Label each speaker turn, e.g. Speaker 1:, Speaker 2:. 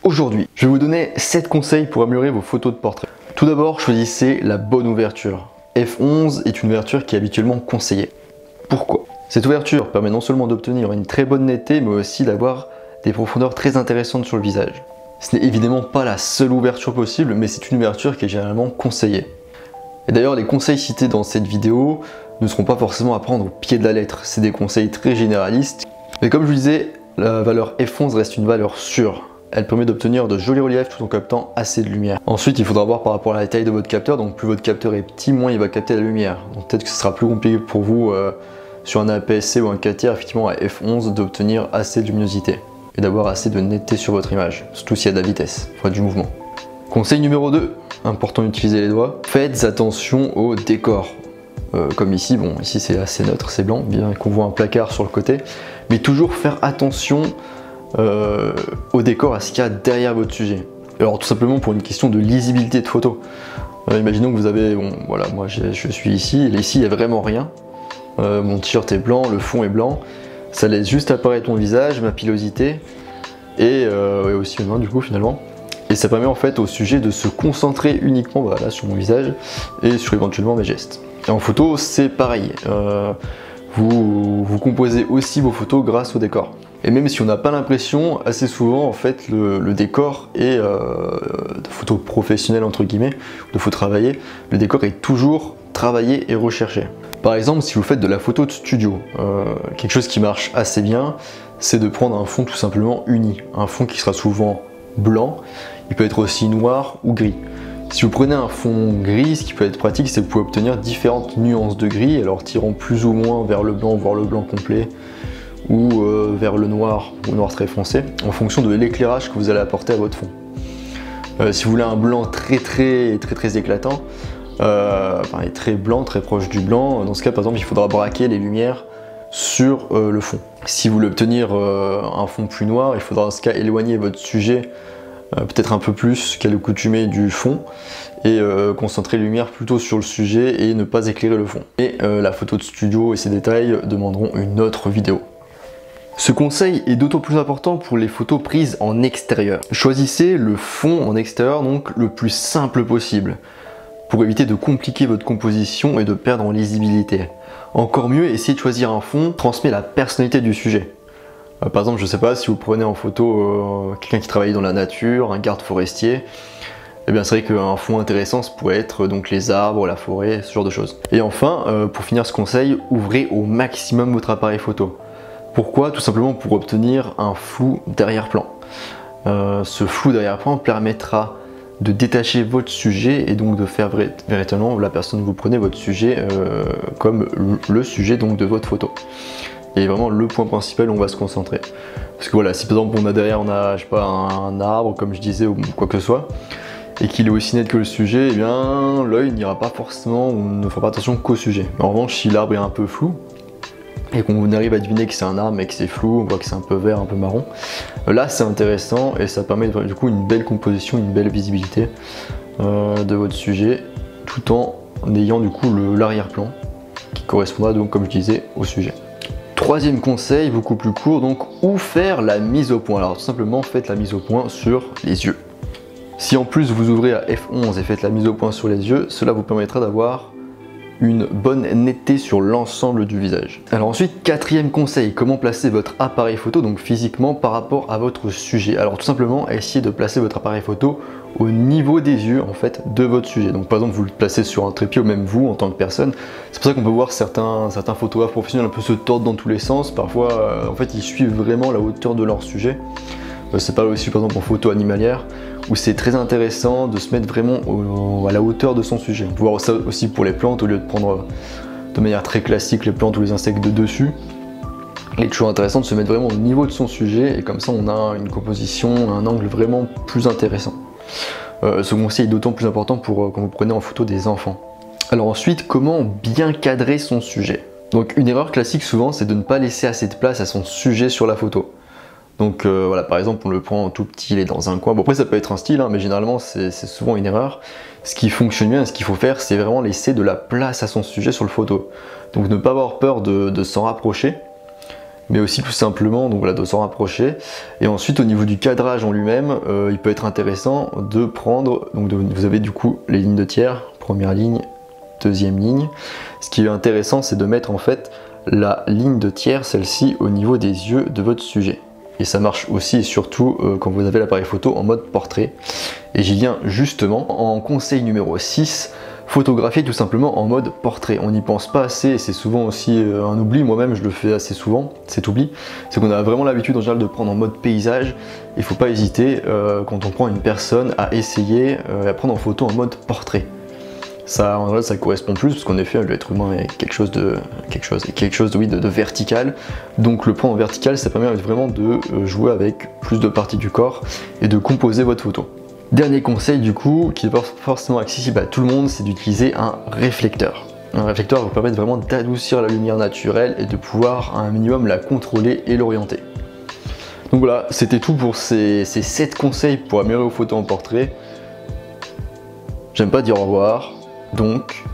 Speaker 1: Aujourd'hui, je vais vous donner 7 conseils pour améliorer vos photos de portrait. Tout d'abord, choisissez la bonne ouverture. F11 est une ouverture qui est habituellement conseillée. Pourquoi? Cette ouverture permet non seulement d'obtenir une très bonne netteté, mais aussi d'avoir des profondeurs très intéressantes sur le visage. Ce n'est évidemment pas la seule ouverture possible, mais c'est une ouverture qui est généralement conseillée. Et d'ailleurs, les conseils cités dans cette vidéo ne seront pas forcément à prendre au pied de la lettre. C'est des conseils très généralistes. Mais comme je vous disais, la valeur F11 reste une valeur sûre. Elle permet d'obtenir de jolis reliefs tout en captant assez de lumière. Ensuite, il faudra voir par rapport à la taille de votre capteur. Donc plus votre capteur est petit, moins il va capter la lumière. Donc peut-être que ce sera plus compliqué pour vous sur un APS-C ou un 4 tiers, effectivement à F11, d'obtenir assez de luminosité et d'avoir assez de netteté sur votre image, surtout s'il y a de la vitesse, enfin du mouvement. Conseil numéro 2, important d'utiliser les doigts, faites attention au décor. Comme ici, bon ici c'est assez neutre, c'est blanc, bien qu'on voit un placard sur le côté, mais toujours faire attention au décor, à ce qu'il y a derrière votre sujet. Alors tout simplement pour une question de lisibilité de photo. Imaginons que vous avez, bon voilà, moi je suis ici, et ici il n'y a vraiment rien. Mon t-shirt est blanc, le fond est blanc, ça laisse juste apparaître mon visage, ma pilosité, et aussi mes mains du coup finalement. Et ça permet en fait au sujet de se concentrer uniquement voilà, sur mon visage et sur éventuellement mes gestes. Et en photo c'est pareil, vous composez aussi vos photos grâce au décor. Et même si on n'a pas l'impression, assez souvent en fait le décor est de photos professionnelles entre guillemets, de photos travaillées, le décor est toujours travaillé et recherché. Par exemple, si vous faites de la photo de studio, quelque chose qui marche assez bien, c'est de prendre un fond tout simplement uni, un fond qui sera souvent blanc, il peut être aussi noir ou gris. Si vous prenez un fond gris, ce qui peut être pratique, c'est que vous pouvez obtenir différentes nuances de gris, alors tirant plus ou moins vers le blanc, voire le blanc complet, ou vers le noir, ou noir très foncé, en fonction de l'éclairage que vous allez apporter à votre fond. Si vous voulez un blanc très éclatant, et très blanc, très proche du blanc, dans ce cas par exemple il faudra braquer les lumières sur le fond. Si vous voulez obtenir un fond plus noir, il faudra dans ce cas éloigner votre sujet peut-être un peu plus qu'à l'accoutumée du fond et concentrer les lumières plutôt sur le sujet et ne pas éclairer le fond. Et la photo de studio et ses détails demanderont une autre vidéo. Ce conseil est d'autant plus important pour les photos prises en extérieur. Choisissez le fond en extérieur donc le plus simple possible pour éviter de compliquer votre composition et de perdre en lisibilité. Encore mieux, essayez de choisir un fond qui transmet la personnalité du sujet. Par exemple, je sais pas, si vous prenez en photo quelqu'un qui travaille dans la nature, un garde forestier, eh bien c'est vrai qu'un fond intéressant ça pourrait être donc les arbres, la forêt, ce genre de choses. Et enfin, pour finir ce conseil, ouvrez au maximum votre appareil photo. Pourquoi? Tout simplement pour obtenir un flou d'arrière-plan. Ce flou d'arrière-plan permettra de détacher votre sujet et donc de faire véritablement la personne que vous prenez votre sujet comme le sujet donc de votre photo. Et vraiment le point principal où on va se concentrer. Parce que voilà, si par exemple on a derrière je sais pas, un arbre comme je disais ou quoi que ce soit, et qu'il est aussi net que le sujet, eh bien l'œil n'ira pas forcément, on ne fera pas attention qu'au sujet. En revanche, si l'arbre est un peu flou, et qu'on arrive à deviner que c'est un arbre mais que c'est flou, on voit que c'est un peu vert, un peu marron, là c'est intéressant et ça permet du coup une belle composition, une belle visibilité de votre sujet, tout en ayant du coup l'arrière-plan qui correspondra donc comme je disais au sujet. Troisième conseil, beaucoup plus court, donc où faire la mise au point? Alors tout simplement faites la mise au point sur les yeux. Si en plus vous ouvrez à F11 et faites la mise au point sur les yeux, cela vous permettra d'avoir une bonne netteté sur l'ensemble du visage. Alors ensuite, quatrième conseil, comment placer votre appareil photo donc physiquement par rapport à votre sujet. Alors tout simplement, essayez de placer votre appareil photo au niveau des yeux en fait de votre sujet. Donc par exemple, vous le placez sur un trépied ou même vous en tant que personne. C'est pour ça qu'on peut voir certains photographes professionnels un peu se tordre dans tous les sens. Parfois, en fait, ils suivent vraiment la hauteur de leur sujet. C'est pareil aussi par exemple en photo animalière où c'est très intéressant de se mettre vraiment à la hauteur de son sujet. On peut voir ça aussi pour les plantes, au lieu de prendre de manière très classique les plantes ou les insectes de dessus. Il est toujours intéressant de se mettre vraiment au niveau de son sujet et comme ça on a une composition, un angle vraiment plus intéressant. Ce conseil est d'autant plus important pour quand vous prenez en photo des enfants. Alors ensuite, comment bien cadrer son sujet? Donc une erreur classique souvent c'est de ne pas laisser assez de place à son sujet sur la photo. Donc voilà, par exemple on le prend tout petit, il est dans un coin. Bon après ça peut être un style, hein, mais généralement c'est souvent une erreur. Ce qui fonctionne bien, ce qu'il faut faire, c'est vraiment laisser de la place à son sujet sur le photo. Donc ne pas avoir peur de s'en rapprocher mais aussi tout simplement donc voilà, de s'en rapprocher. Et ensuite au niveau du cadrage en lui-même, il peut être intéressant de prendre, donc vous avez du coup les lignes de tiers, première ligne, deuxième ligne. Ce qui est intéressant, c'est de mettre en fait la ligne de tiers, celle-ci, au niveau des yeux de votre sujet. Et ça marche aussi et surtout quand vous avez l'appareil photo en mode portrait. Et j'y viens justement en conseil numéro 6, photographier tout simplement en mode portrait. On n'y pense pas assez et c'est souvent aussi un oubli, moi-même je le fais assez souvent, cet oubli. C'est qu'on a vraiment l'habitude en général de prendre en mode paysage. Il ne faut pas hésiter quand on prend une personne à essayer à prendre en photo en mode portrait. Ça, en vrai, ça correspond plus parce qu'en effet l'être humain est quelque chose de vertical, donc le prendre en vertical ça permet vraiment de jouer avec plus de parties du corps et de composer votre photo. Dernier conseil du coup, qui n'est pas forcément accessible à tout le monde, c'est d'utiliser un réflecteur. Un réflecteur va vous permettre vraiment d'adoucir la lumière naturelle et de pouvoir à un minimum la contrôler et l'orienter. Donc voilà, c'était tout pour ces 7 conseils pour améliorer vos photos en portrait. J'aime pas dire au revoir. Donc,